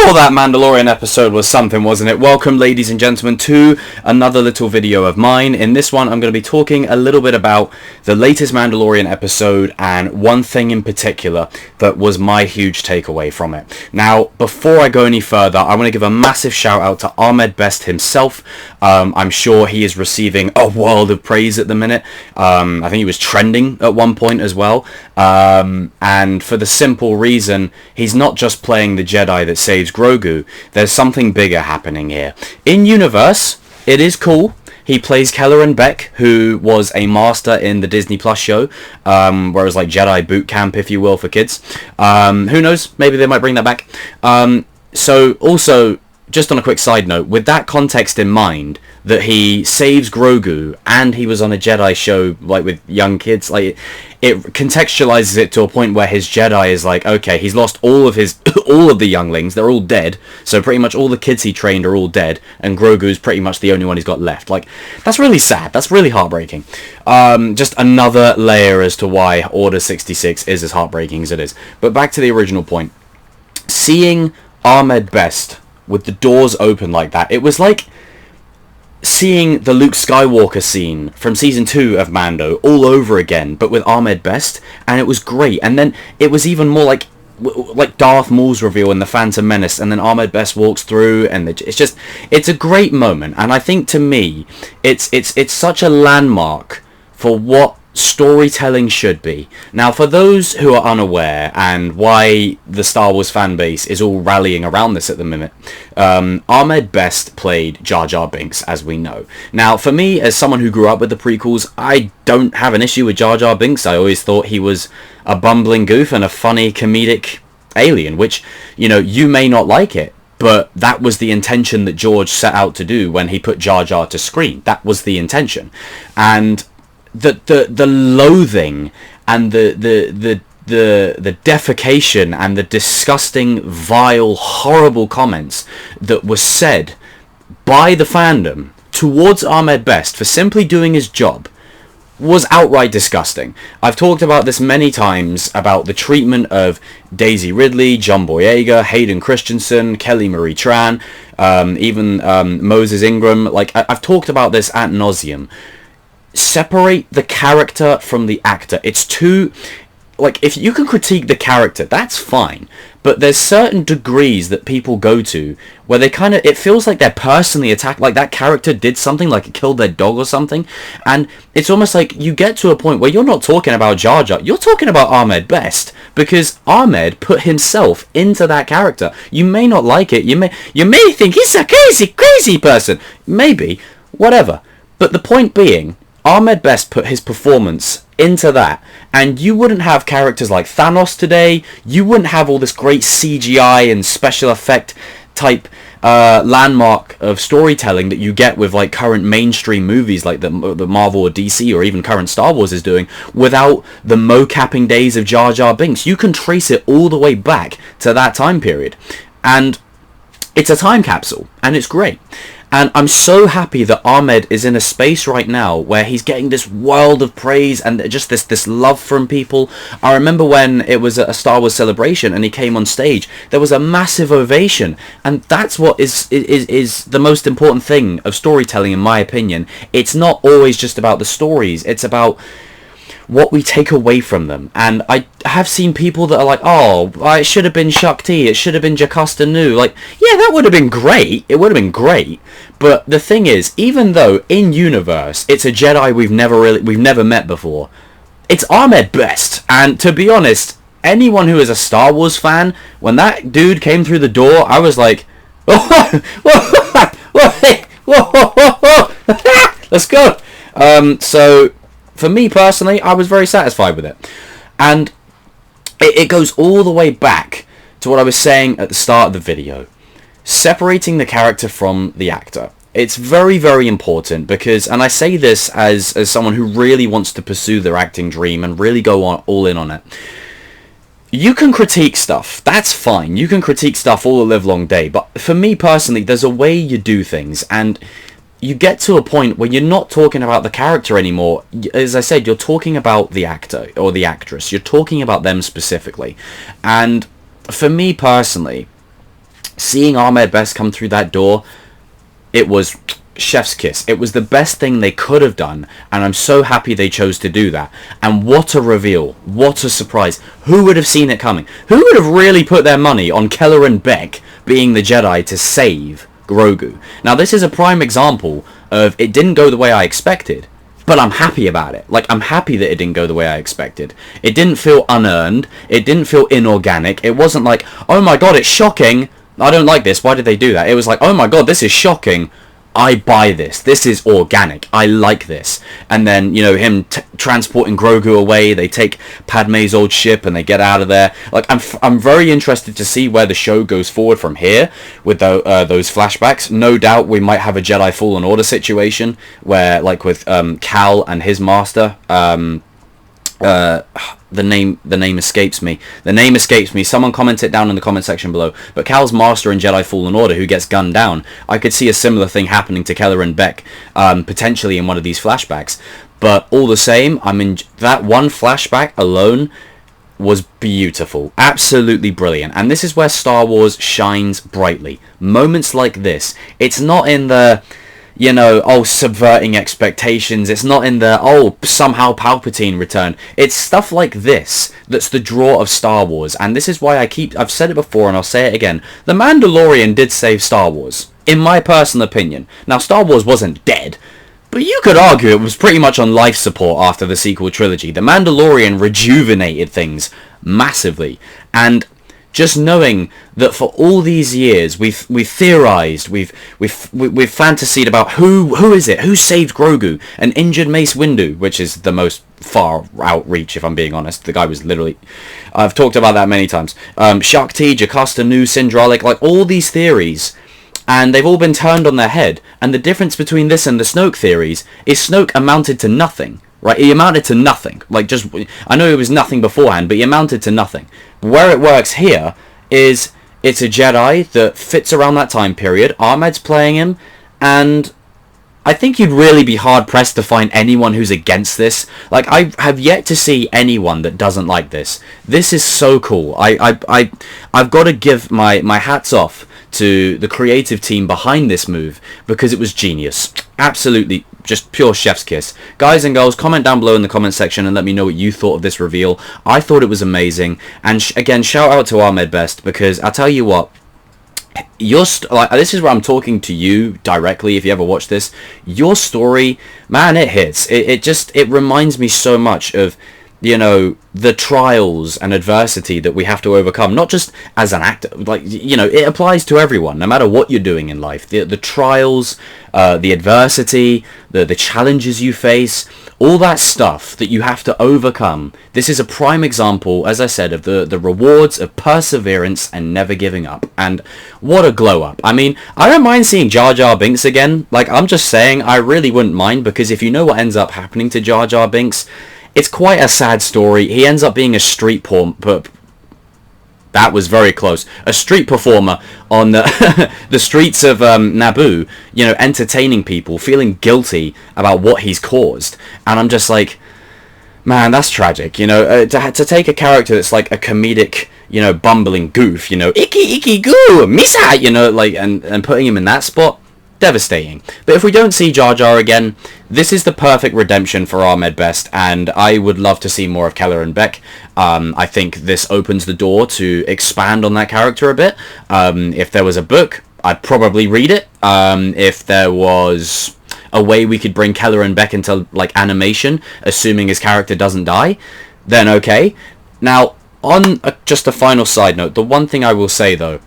Oh, that Mandalorian episode was something, wasn't it? Welcome, ladies and gentlemen, to another little video of mine. In this one, I'm going to be talking a little bit about the latest Mandalorian episode and one thing in particular that was my huge takeaway from it. Now, before I go any further, I want to give a massive shout out to Ahmed Best himself. I'm sure he is receiving a world of praise at the minute. I think he was trending at one point as well. And for the simple reason, he's not just playing the Jedi that saves Grogu. There's something bigger happening here. In universe, it is cool. He plays Kelleran Beck, who was a master in the Disney Plus show, where it was like Jedi boot camp, if you will, for kids. Who knows? Maybe they might bring that back. So also, just on a quick side note, with that context in mind, that he saves Grogu and he was on a Jedi show like with young kids, like it contextualizes it to a point where his Jedi is like, okay, he's lost all of his all of the younglings, they're all dead, so pretty much all the kids he trained are all dead, and Grogu's pretty much the only one he's got left. Like, that's really sad, that's really heartbreaking. Just another layer as to why Order 66 is as heartbreaking as it is. But back to the original point. Seeing Ahmed Best with the doors open like that, it was like seeing the Luke Skywalker scene from season 2 of Mando all over again, but with Ahmed Best, and it was great. And then it was even more like Darth Maul's reveal in The Phantom Menace, and then Ahmed Best walks through, and it's a great moment. And I think, to me, it's such a landmark for what storytelling should be. Now, for those who are unaware, and why the Star Wars fan base is all rallying around this at the minute, Ahmed Best played Jar Jar Binks, as we know. Now, for me, as someone who grew up with the prequels, I don't have an issue with Jar Jar Binks. I always thought he was a bumbling goof and a funny comedic alien, which, you know, you may not like it, but that was the intention that George set out to do when he put Jar Jar to screen. That was the intention. And the loathing and the defecation and the disgusting, vile, horrible comments that were said by the fandom towards Ahmed Best for simply doing his job was outright disgusting. I've talked about this many times, about the treatment of Daisy Ridley, John Boyega, Hayden Christensen, Kelly Marie Tran, even Moses Ingram. Like, I've talked about this ad nauseum. Separate the character from the actor. It's too, like, if you can critique the character, that's fine, but there's certain degrees that people go to where they kind of, it feels like they're personally attacked, like that character did something, like it killed their dog or something, and it's almost like you get to a point where you're not talking about Jar Jar, you're talking about Ahmed Best, because Ahmed put himself into that character. You may not like it, you may think he's a crazy person, maybe, whatever, but the point being, Ahmed Best put his performance into that, and you wouldn't have characters like Thanos today, you wouldn't have all this great CGI and special effect type landmark of storytelling that you get with like current mainstream movies like the Marvel or DC or even current Star Wars is doing, without the mo-capping days of Jar Jar Binks. You can trace it all the way back to that time period, and it's a time capsule, and it's great. And I'm so happy that Ahmed is in a space right now where he's getting this world of praise and just this love from people. I remember when it was a Star Wars Celebration and he came on stage, there was a massive ovation. And that's what is the most important thing of storytelling, in my opinion. It's not always just about the stories. It's about what we take away from them. And I have seen people that are like, oh, it should have been Shakti, it should have been Jocasta Nu. Like, yeah, that would have been great. It would have been great. But the thing is, even though in universe it's a Jedi we've never met before, it's Ahmed Best. And to be honest, anyone who is a Star Wars fan, when that dude came through the door, I was like, let's go. So for me personally, I was very satisfied with it. And it goes all the way back to what I was saying at the start of the video. Separating the character from the actor. It's very, very important because, and I say this as someone who really wants to pursue their acting dream and really go all in on it. You can critique stuff, that's fine. You can critique stuff all the live long day. But for me personally, there's a way you do things, and you get to a point where you're not talking about the character anymore. As I said, you're talking about the actor or the actress. You're talking about them specifically. And for me personally, seeing Ahmed Best come through that door, it was chef's kiss. It was the best thing they could have done, and I'm so happy they chose to do that. And what a reveal, what a surprise. Who would have seen it coming? Who would have really put their money on Kelleran Beck being the Jedi to save Grogu? Now this is a prime example of it didn't go the way I expected, but I'm happy about it. Like, I'm happy that it didn't go the way I expected. It didn't feel unearned, it didn't feel inorganic. It wasn't like, oh my god, it's shocking, I don't like this, why did they do that? It was like, oh my god, this is shocking, I buy this. This is organic. I like this. And then, you know, him transporting Grogu away. They take Padme's old ship and they get out of there. Like, I'm very interested to see where the show goes forward from here with those flashbacks. No doubt we might have a Jedi Fallen Order situation where, like with Cal and his master. The name escapes me. Someone comment it down in the comment section below. But Cal's master in Jedi Fallen Order, who gets gunned down, I could see a similar thing happening to Kelleran Beck, potentially in one of these flashbacks. But all the same, I mean, that one flashback alone was beautiful, absolutely brilliant. And this is where Star Wars shines brightly. Moments like this. It's not in the, you know, oh, subverting expectations. It's not in the, oh, somehow Palpatine returned. It's stuff like this that's the draw of Star Wars. And this is why I've said it before and I'll say it again. The Mandalorian did save Star Wars, in my personal opinion. Now, Star Wars wasn't dead, but you could argue it was pretty much on life support after the sequel trilogy. The Mandalorian rejuvenated things massively. And just knowing that for all these years we've theorized, we've fantasied about who is it, who saved Grogu, an injured Mace Windu, which is the most far outreach, if I'm being honest. The guy was literally, I've talked about that many times. Shakti, Jocasta Nu, Syndralic, like all these theories, and they've all been turned on their head. And the difference between this and the Snoke theories is Snoke amounted to nothing. Right, he amounted to nothing. Like, just, I know it was nothing beforehand, but he amounted to nothing. Where it works here is it's a Jedi that fits around that time period. Ahmed's playing him, and I think you'd really be hard-pressed to find anyone who's against this. Like, I have yet to see anyone that doesn't like this. This is so cool. I've got to give my hats off to the creative team behind this move, because it was genius. Absolutely, just pure chef's kiss. Guys and girls, comment down below in the comment section and let me know what you thought of this reveal. I thought it was amazing. And again, shout out to Ahmed Best, because I tell you what, like, this is where I'm talking to you directly. If you ever watch this, your story, man, it hits. It reminds me so much of, you know, the trials and adversity that we have to overcome, not just as an actor. Like, you know, it applies to everyone, no matter what you're doing in life. The trials, the adversity, the challenges you face, all that stuff that you have to overcome. This is a prime example, as I said, of the rewards of perseverance and never giving up. And what a glow up. I mean, I don't mind seeing Jar Jar Binks again. Like, I'm just saying, I really wouldn't mind, because if you know what ends up happening to Jar Jar Binks, it's quite a sad story. He ends up being a street that was very close. A street performer on the streets of Naboo, you know, entertaining people, feeling guilty about what he's caused. And I'm just like, man, that's tragic. You know, to take a character that's like a comedic, you know, bumbling goof, you know, icky goo, misa, you know, like, and putting him in that spot, devastating. But if we don't see Jar Jar again, this is the perfect redemption for Ahmed Best, and I would love to see more of Kelleran Beck. I think this opens the door to expand on that character a bit. If there was a book, I'd probably read it. If there was a way we could bring Kelleran Beck into, like, animation, assuming his character doesn't die, then okay. Now, on just a final side note, the one thing I will say, though,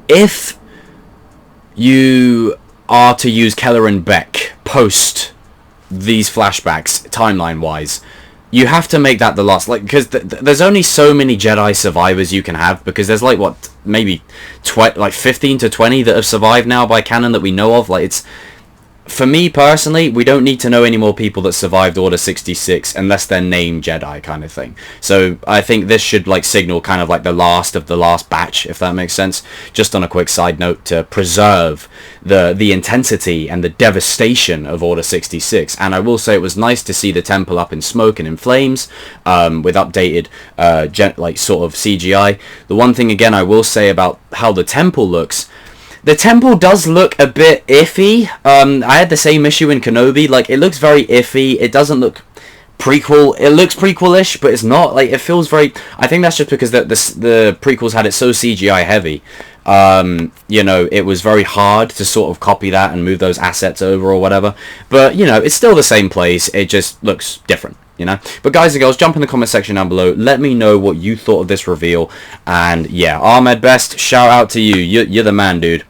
if you are to use Kelleran Beck post these flashbacks, timeline-wise, you have to make that the last, like, because there's only so many Jedi survivors you can have, because there's, like, what, maybe like 15 to 20 that have survived now by canon that we know of. Like, for me personally, we don't need to know any more people that survived Order 66 unless they're named Jedi kind of thing. So I think this should like signal kind of like the last of the last batch, if that makes sense. Just on a quick side note, to preserve the intensity and the devastation of Order 66. And I will say it was nice to see the temple up in smoke and in flames, with updated like sort of CGI. The one thing again I will say about how the temple looks, the temple does look a bit iffy. I had the same issue in Kenobi. Like, it looks very iffy. It doesn't look prequel. It looks prequel-ish, but it's not. Like, it feels very... I think that's just because the prequels had it so CGI heavy. You know, it was very hard to sort of copy that and move those assets over or whatever. But, you know, it's still the same place. It just looks different. You know, but guys and girls, jump in the comment section down below, let me know what you thought of this reveal. And yeah, Ahmed Best, shout out to you. You're the man, dude.